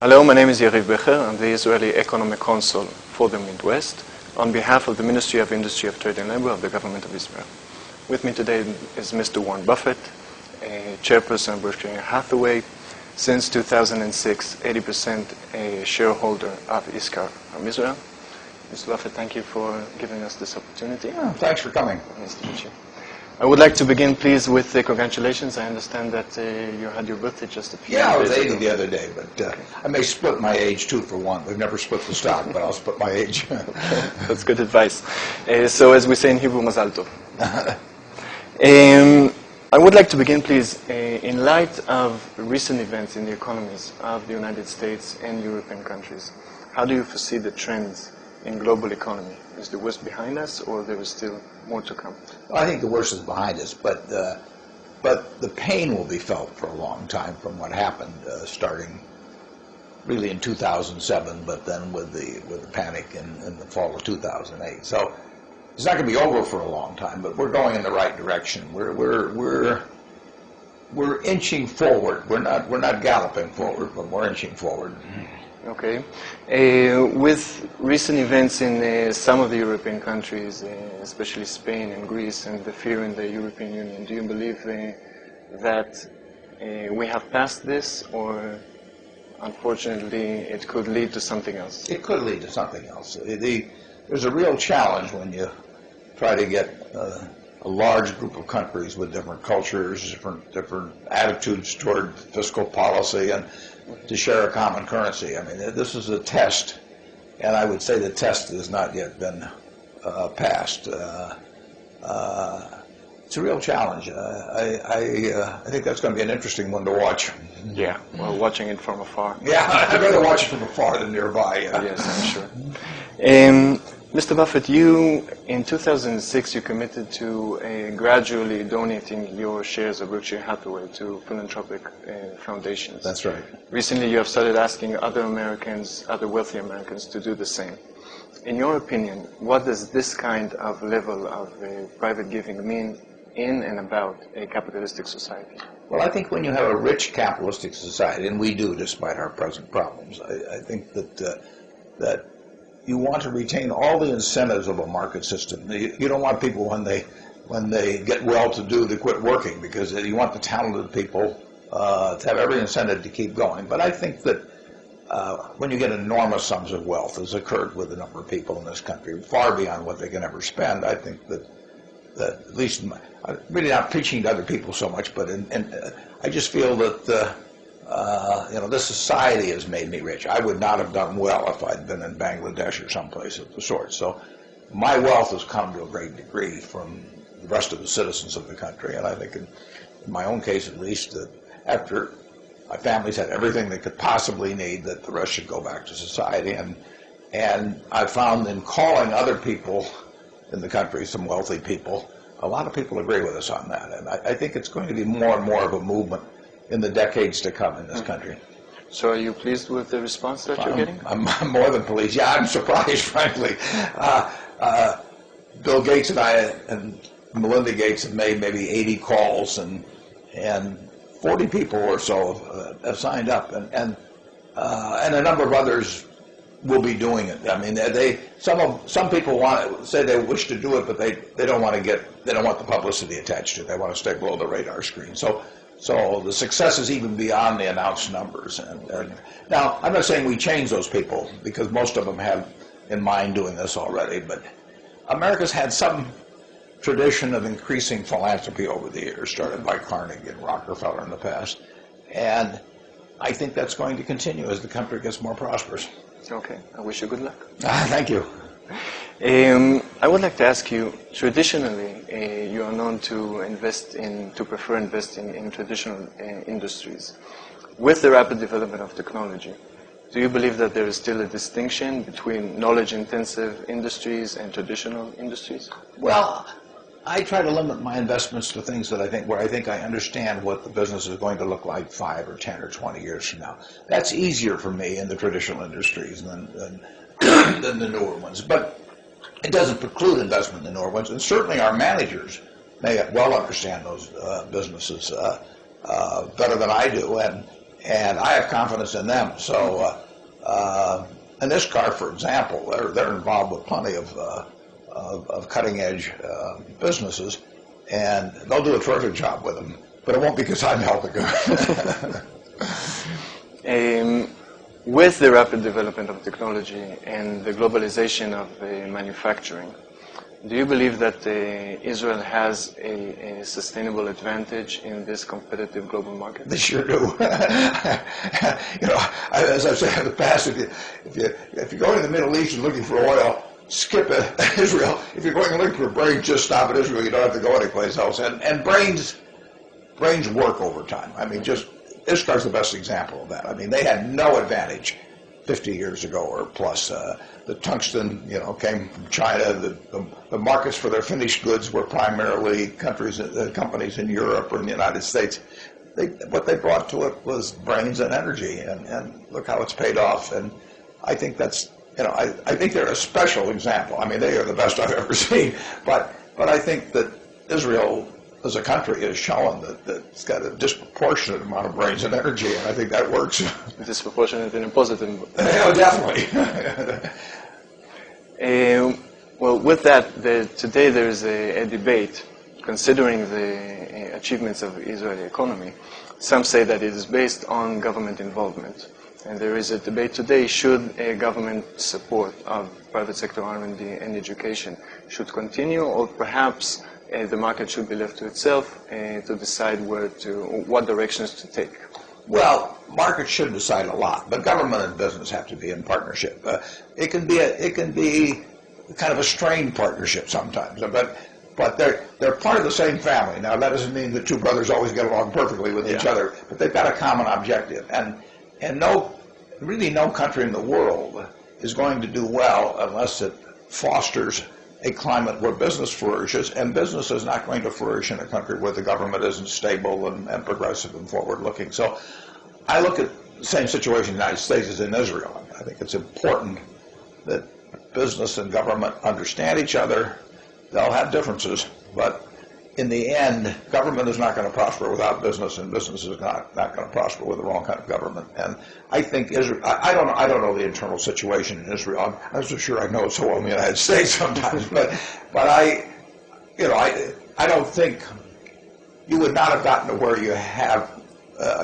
Hello, my name is Yariv Becher. I'm the Israeli Economic Consul for the Midwest on behalf of the Ministry of Industry, of Trade and Labor of the Government of Israel. With me today is Mr. Warren Buffett, a chairperson of Berkshire Hathaway, since 2006, 80% a shareholder of Iskar from Israel. Mr. Buffett, thank you for giving us this opportunity. Oh, thanks for coming. Nice to meet you. I would like to begin, please, with congratulations. I understand that you had your birthday just a few days ago. Yeah, I was 80 the other day, but I may split my age, too, for one. We've never split the stock, but I'll split my age. That's good advice. So as we say in Hebrew, Mazal Tov. I would like to begin, please, in light of recent events in the economies of the United States and European countries. How do you foresee the trends in global economy? Is the worst behind us, or there is still more to come? Well, I think the worst is behind us, but the pain will be felt for a long time from what happened, starting really in 2007, but then with the panic in the fall of 2008. So it's not going to be over for a long time, but we're going in the right direction. We're inching forward. We're not galloping forward, but we're inching forward. Okay. With recent events in some of the European countries, especially Spain and Greece, and the fear in the European Union, do you believe that we have passed this, or unfortunately it could lead to something else? It could lead to something else. There's a real challenge when you try to get a large group of countries with different cultures, different attitudes toward fiscal policy, and to share a common currency. I mean, this is a test, and I would say the test has not yet been passed. It's a real challenge. I think that's going to be an interesting one to watch. Yeah, well, watching it from afar. Yeah, I'd rather watch it from afar than nearby. Yes, I'm sure. Mr. Buffett, in 2006, you committed to gradually donating your shares of Berkshire Hathaway to philanthropic foundations. That's right. Recently, you have started asking other wealthy Americans, to do the same. In your opinion, what does this kind of level of private giving mean in and about a capitalistic society? Well, I think when you have a rich capitalistic society, and we do despite our present problems, I think that you want to retain all the incentives of a market system. You don't want people when they get well-to-do to quit working, because you want the talented people to have every incentive to keep going. But I think that when you get enormous sums of wealth, as occurred with a number of people in this country, far beyond what they can ever spend, I think that at least, I'm really not preaching to other people so much, but I just feel that this society has made me rich. I would not have done well if I'd been in Bangladesh or someplace of the sort. So my wealth has come to a great degree from the rest of the citizens of the country. And I think in my own case, at least, that after my family's had everything they could possibly need, that the rest should go back to society. And I found in calling other people in the country, some wealthy people, a lot of people agree with us on that. And I think it's going to be more and more of a movement in the decades to come in this country. So are you pleased with the response that you're getting? I'm more than pleased. Yeah, I'm surprised, frankly. Bill Gates and I and Melinda Gates have made maybe 80 calls, and 40 people or so have signed up, and a number of others will be doing it. I mean, some people say they wish to do it, but they don't want the publicity attached to it. They want to stay below the radar screen. So the success is even beyond the announced numbers. And now, I'm not saying we change those people, because most of them have in mind doing this already, but America's had some tradition of increasing philanthropy over the years, started by Carnegie and Rockefeller in the past. And I think that's going to continue as the country gets more prosperous. Okay. I wish you good luck. Thank you. I would like to ask you, traditionally, you are known to prefer investing in traditional industries. With the rapid development of technology, do you believe that there is still a distinction between knowledge-intensive industries and traditional industries? Well, I try to limit my investments to things that where I think I understand what the business is going to look like 5 or 10 or 20 years from now. That's easier for me in the traditional industries than the newer ones. But it doesn't preclude investment in the newer ones, and certainly our managers may well understand those businesses better than I do, and I have confidence in them. So, in this car, for example, they're involved with plenty of cutting-edge businesses, and they'll do a terrific job with them. But it won't be because I'm helping them. With the rapid development of technology and the globalization of manufacturing, do you believe that Israel has a sustainable advantage in this competitive global market? They sure do. You know, as I've said in the past, if you're going to the Middle East and looking for oil, skip it, Israel. If you're going to look for brains, just stop at Israel. You don't have to go anyplace else. And brains work over time. I mean, just Ishkar's the best example of that. I mean, they had no advantage 50 years ago or plus. The tungsten, you know, came from China. The markets for their finished goods were primarily companies in Europe or in the United States. What they brought to it was brains and energy, and look how it's paid off. And I think that's, you know, I think they're a special example. I mean, they are the best I've ever seen. But I think that Israel as a country has shown that it's got a disproportionate amount of brains and energy, and I think that works. Disproportionate in a positive way. Yeah, definitely. Well, with that, today there is a debate considering the achievements of the Israeli economy. Some say that it is based on government involvement. And there is a debate today, should a government support of private sector R&D and education should continue, or perhaps the market should be left to itself to decide what directions to take? Well, markets should decide a lot, but government and business have to be in partnership. It can be kind of a strained partnership sometimes, but they're part of the same family. Now, that doesn't mean the two brothers always get along perfectly with each other, but they've got a common objective. And really no country in the world is going to do well unless it fosters a climate where business flourishes, and business is not going to flourish in a country where the government isn't stable and progressive and forward-looking. So I look at the same situation in the United States as in Israel. I think it's important that business and government understand each other. They'll have differences, but in the end, government is not going to prosper without business, and business is not going to prosper with the wrong kind of government. And I think Israel, I don't know the internal situation in Israel. I'm so sure I know it so well in the United States sometimes, but I don't think you would not have gotten to where you have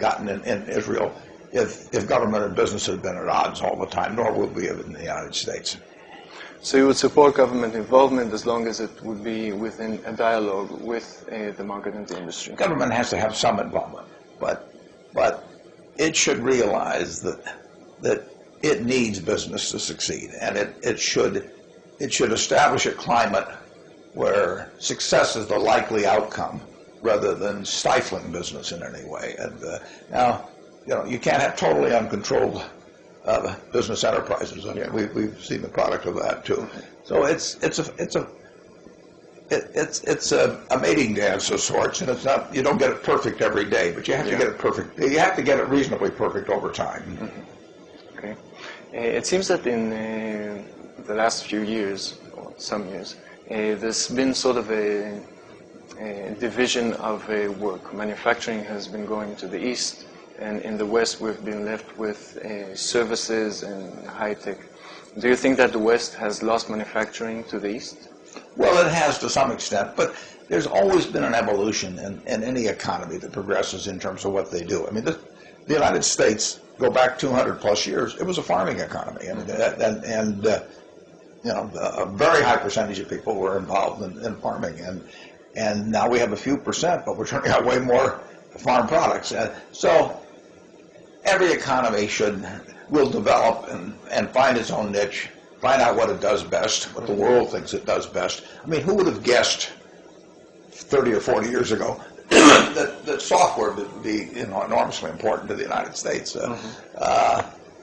gotten in Israel if government and business had been at odds all the time, nor would we have in the United States. So you would support government involvement as long as it would be within a dialogue with the market and the industry? Government has to have some involvement, but it should realize that it needs business to succeed, and it should establish a climate where success is the likely outcome rather than stifling business in any way. And now, you know, you can't have totally uncontrolled business enterprises. I mean, we've seen the product of that too. So it's a mating dance of sorts, and it's not, you don't get it perfect every day, but you have to get it perfect. You have to get it reasonably perfect over time. Mm-hmm. Okay. It seems that in the last few years, or some years, there's been sort of a division of work. Manufacturing has been going to the east, and in the West we've been left with services and high-tech. Do you think that the West has lost manufacturing to the East? Well, it has to some extent, but there's always been an evolution in any economy that progresses in terms of what they do. I mean, the United States, go back 200 plus years, it was a farming economy, and you know, a very high percentage of people were involved in farming, and now we have a few percent, but we're turning out way more farm products. So every economy will develop and find its own niche, find out what it does best, what the world thinks it does best. I mean, who would have guessed 30 or 40 years ago that software would be, you know, enormously important to the United States?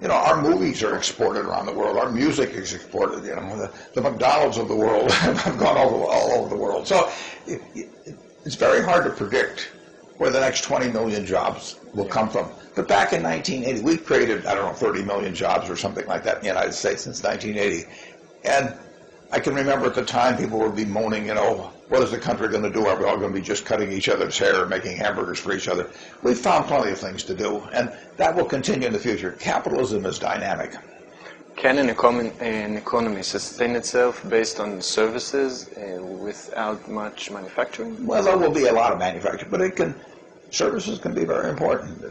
You know, our movies are exported around the world. Our music is exported. You know, the McDonald's of the world have gone all over the world. So it's very hard to predict where the next 20 million jobs will come from. But back in 1980, we created, I don't know, 30 million jobs or something like that in the United States since 1980. And I can remember at the time people would be moaning, you know, what is the country going to do? Are we all going to be just cutting each other's hair and making hamburgers for each other? We've found plenty of things to do, and that will continue in the future. Capitalism is dynamic. Can an economy sustain itself based on services without much manufacturing? Well, there will be a lot of manufacturing, but services can be very important.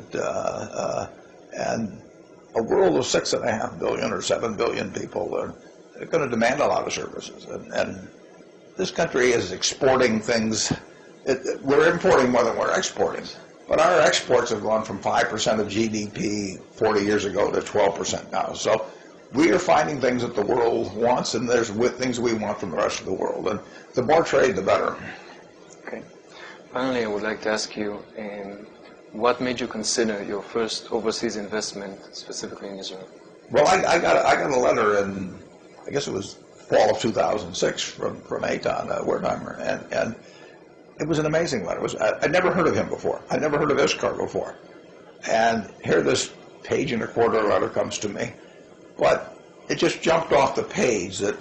And a world of 6.5 billion or 7 billion people are going to demand a lot of services. And this country is exporting things. We're importing more than we're exporting. But our exports have gone from 5% of GDP 40 years ago to 12% now. So we are finding things that the world wants, and there's things we want from the rest of the world. And the more trade, the better. Okay. Finally, I would like to ask you, what made you consider your first overseas investment, specifically in Israel? Well, I got a letter in, I guess it was fall of 2006 from Eitan Wertheimer, and it was an amazing letter. I'd never heard of him before. I'd never heard of Iskar before. And here this page and a quarter letter comes to me. But it just jumped off the page that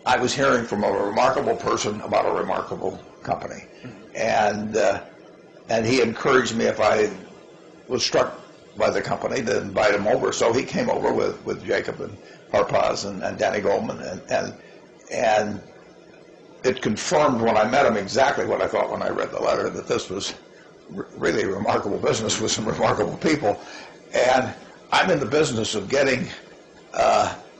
I was hearing from a remarkable person about a remarkable company. And he encouraged me, if I was struck by the company, to invite him over. So he came over with Jacob and Harpaz and Danny Goldman. And it confirmed when I met him exactly what I thought when I read the letter, that this was really a remarkable business with some remarkable people. And I'm in the business of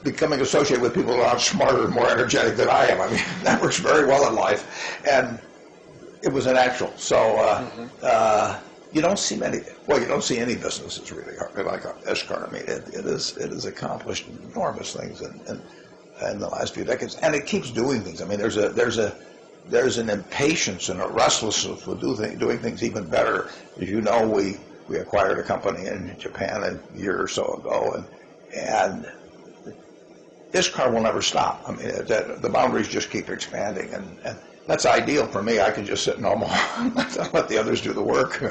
becoming associated with people who are smarter and more energetic than I am. I mean, that works very well in life. And it was a natural. So you don't see you don't see any businesses really like Iskar. I mean, it has accomplished enormous things in the last few decades, and it keeps doing things. I mean, there's an impatience and a restlessness with doing things even better. As you know, we acquired a company in Japan a year or so ago, and Iskar will never stop. I mean, the boundaries just keep expanding, and that's ideal for me. I can just sit in Omaha and let the others do the work.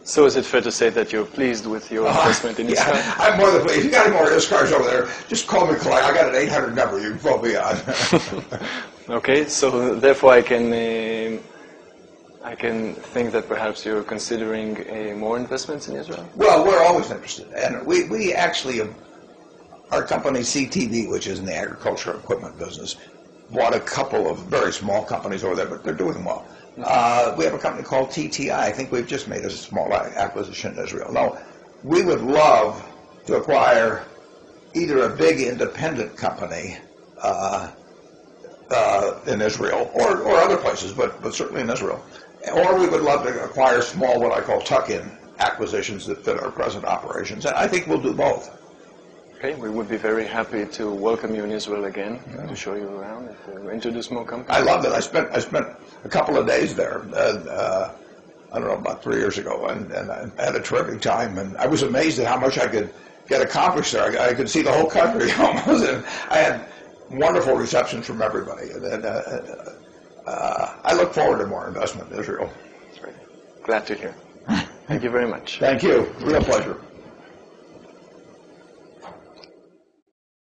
So is it fair to say that you're pleased with your investment in Iskar? Yeah, I'm more than pleased. If you got any more Iskars over there, just call me, Clay. I got an 800 number you can phone me on. Okay, so therefore I can think that perhaps you're considering more investments in Israel? Well, we're always interested. And we actually, our company CTV, which is in the agricultural equipment business, bought a couple of very small companies over there, but they're doing well. We have a company called TTI. I think we've just made a small acquisition in Israel. Now, we would love to acquire either a big independent company in Israel or other places, but certainly in Israel. Or we would love to acquire small, what I call tuck-in acquisitions that fit our present operations. And I think we'll do both. Okay, we would be very happy to welcome you in Israel again, to show you around, to introduce more companies. I loved it. I spent a couple of days there, I don't know, about 3 years ago, and I had a terrific time. And I was amazed at how much I could get accomplished there. I could see the whole country almost. And I had wonderful receptions from everybody. And I look forward to more investment in Israel. That's great. Glad to hear. Thank you very much. Thank you. Real pleasure.